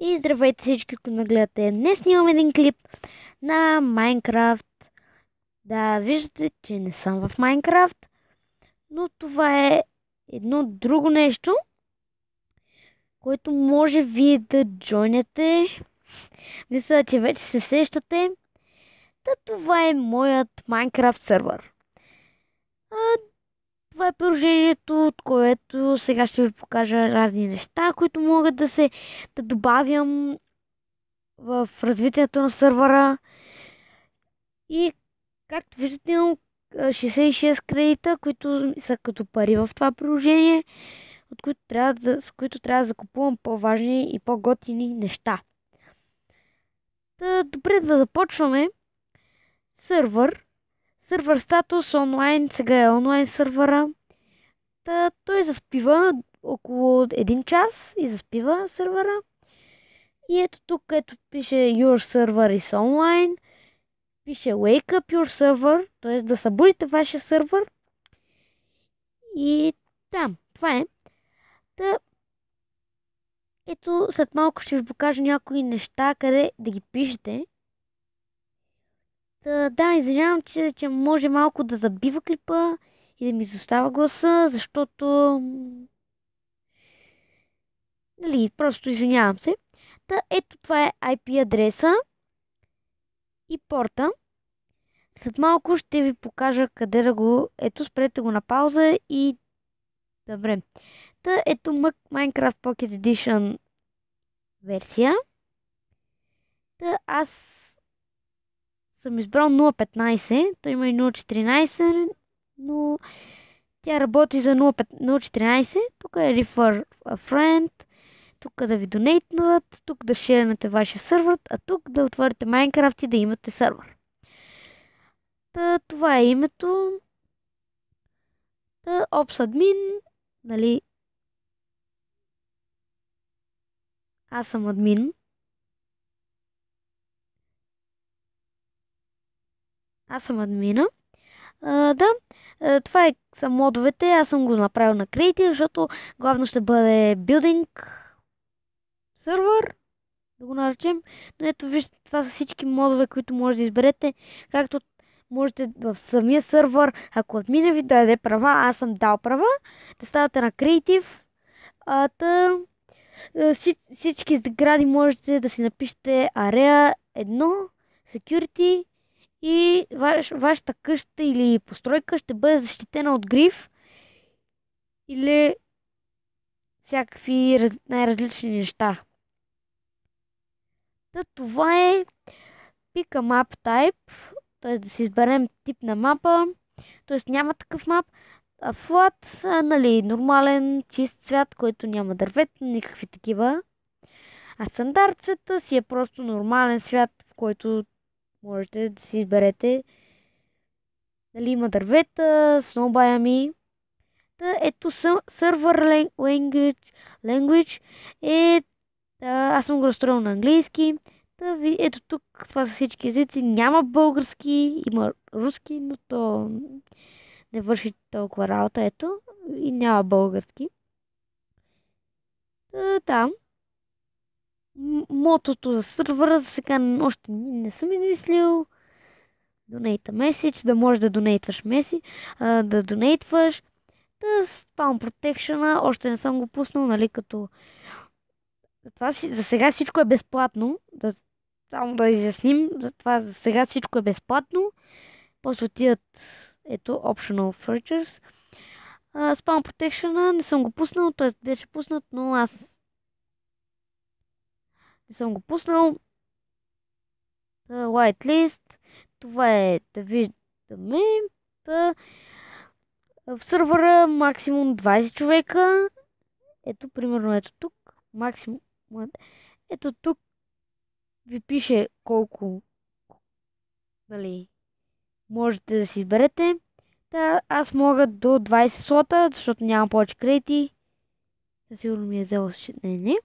И здравейте всички, които ме гледате. Днес снимам един клип на Майнкрафт. Да, виждате, че не съм в Майнкрафт, но това е едно друго нещо, което може вие да джойнете. Мисля, че вече се сещате. Това е моят Майнкрафт сервер. А, това е приложението, от което сега ще ви покажа разни неща, които могат да добавям в развитието на сервера. И както виждате, имам 66 кредита, които са като пари в това приложение, с които трябва да закупувам по-важни и по-готини неща. Добре, да започваме. Сервер статус онлайн, сега е онлайн сервера. Той заспива около 1 час и заспива сервера. И ето тук, ето пише Your server is online. Пише Wake up your server, т.е. да събудите вашия сервер. И там, това е. Ето, след малко ще ви покажа някои неща, къде да ги пишете. Да, извинявам, че може малко да забива клипа и да ми изостава гласа, защото... Нали, просто извинявам се. Ето това е IP адреса и порта. След малко ще ви покажа къде да го... Ето, спрете го на пауза и... Добре. Ето Minecraft Pocket Edition версия. Аз съм избрал 0.15. Той има и 0.14, но тя работи за 0.14. Тук е Refer a Friend. Тук да ви донейтнат. Тук да шернете вашия сервер. А тук да отворите Minecraft и да имате сервер. Това е името. OpsAdmin. Нали? Аз съм админ. Аз съм админа. Това са модовете. Аз съм го направил на Creative, защото главно ще бъде Building сервер, да го наречем. Но ето вижте, това са всички модове, които може да изберете. Както можете в самия сервер, ако админа ви даде права, аз съм дал права, да ставате на Creative. Всички сгради можете да си напишете Area 1, Security и вашата къща или постройка ще бъде защитена от гриф или всякакви най-различни неща. Това е Pick a Map Type, т.е. да си изберем тип на мапа, т.е. няма такъв мап, а flat, нали, нормален, чист цвят, който няма дървета, никакви такива. А стандарт цвета си е просто нормален свят, в който можете да си изберете. Дали има дървета, snow biome. Ето server language е... аз съм го разстроил на английски. Ето тук, това са всички езици. Няма български, има руски, но то не върши толкова работа. Ето. И няма български. Да. Мотото за сървъра за сега още не съм измислил. Donate a message, да можеш да донейтваш да донейтваш. Spawn Protection още не съм го пуснал, нали, като... За сега всичко е безплатно. Само да изясним, за сега всичко е безплатно. После отидат ето Optional Features. Spawn Protection не съм го пуснал, т.е. беше пуснат, но аз не съм го пуснал. Whitelist. Това е да виждаме. В сервера максимум 20 човека. Ето, примерно, ето тук. Максимум. Ето тук ви пише колко, дали, можете да си изберете. Аз мога до 20 слота, защото нямам повече кредити. Със сигурно ми е взело не.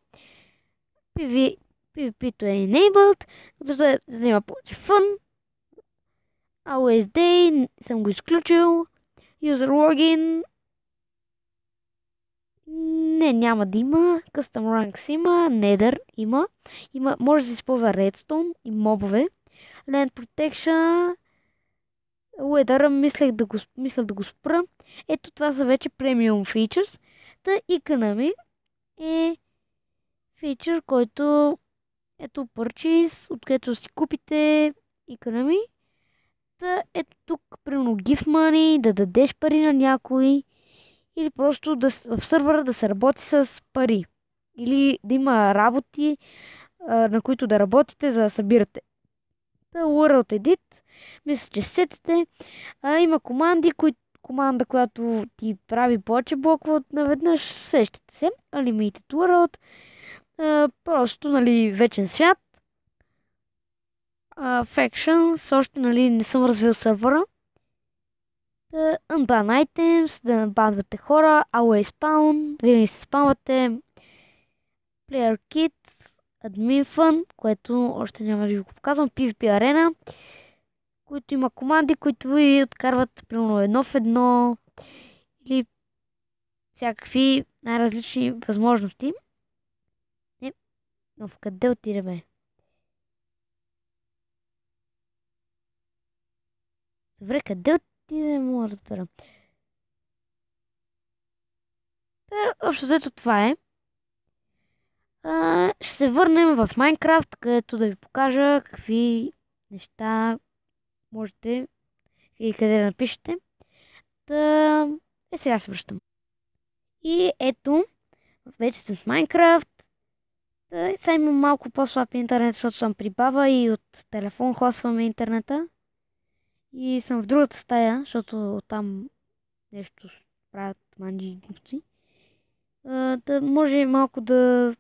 PvP-то е enabled, за да има повече фън. Always Day съм го изключил. User Login Не, няма да има. Custom Ranks има, Nether има. Може да се използва Redstone и мобове. Land Protection, Weather, мисля да го спра. Ето това са вече Premium Features. Та Economy е фичър, който ето Purchase, откъдето си купите Economy. Та ето тук, примерно Gift Money, да дадеш пари на някой. Или просто в сървъра да се работи с пари. Или да има работи, на които да работите, за да събирате. Та World Edit, мисля, че сетите. Има команда, която ти прави повече блокове от наведнъж. Сещате се. Unlimited World. Просто, нали, вечен свят. Factions, още, нали, не съм развил сървъра. Unban items, да набанвате хора, always spawn, винаги се спамвате, player kit, admin fun, което още няма да ви го показвам, PvP arena, които има команди, които ви откарват примерно едно в едно или всякакви най-различни възможности. Но в къде отидеме? Добре, къде отидеме, мога да разбера. Общо взето това е. Ще се върнем в Майнкрафт, където да ви покажа какви неща можете и къде да напишете. Сега се връщам. И ето, вече съм в Майнкрафт. Сега имам малко по-слаб интернет, защото съм при баба и от телефон хласваме интернета. И съм в другата стая, защото там нещо правят манджи и глупци. Да може малко да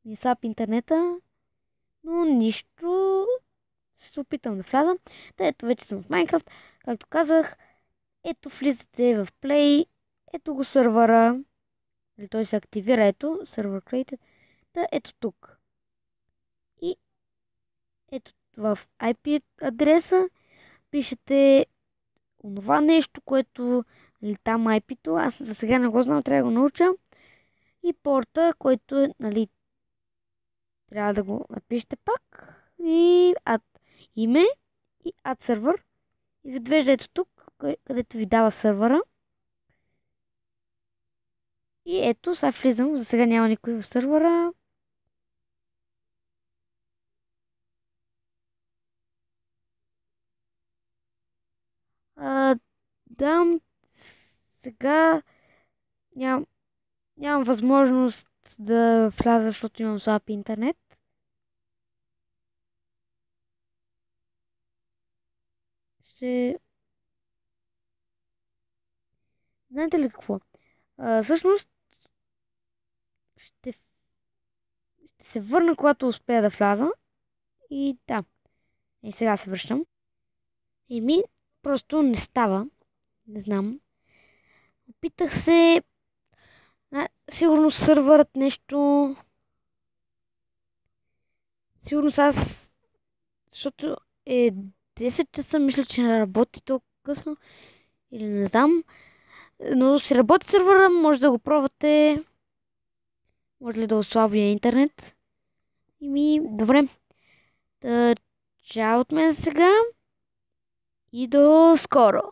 ми слаб интернета, но нищо. Ще се опитам да влязам. Ето вече съм в Майнкрафт. Както казах, ето влизате в Play. Ето го сървъра. Или той се активира. Ето, сервер created. Ето тук. И ето в IP адреса пишете онова нещо, което или там IP-то. Аз за сега не го знам, трябва да го науча. И порта, който е, нали, трябва да го напишете пак. И име и add сервер. И ви отвежда ето тук, където ви дава сървъра. И ето, сега влизам. За сега няма никой в сървъра. Да, сега нямам възможност да вляза, защото имам слаб интернет. Знаете ли какво? Всъщност ще се върна, когато успея да вляза. И да. И сега се връщам. Просто не става. Не знам. Опитах се. Сигурно сървърът нещо. Сигурно аз. Защото е 10 часа, мисля, че не работи толкова късно. Или не знам. Но си работи сървъра, може да го пробвате. Може ли да ослабя интернет? Добре. Чао от мен сега. И до скоро!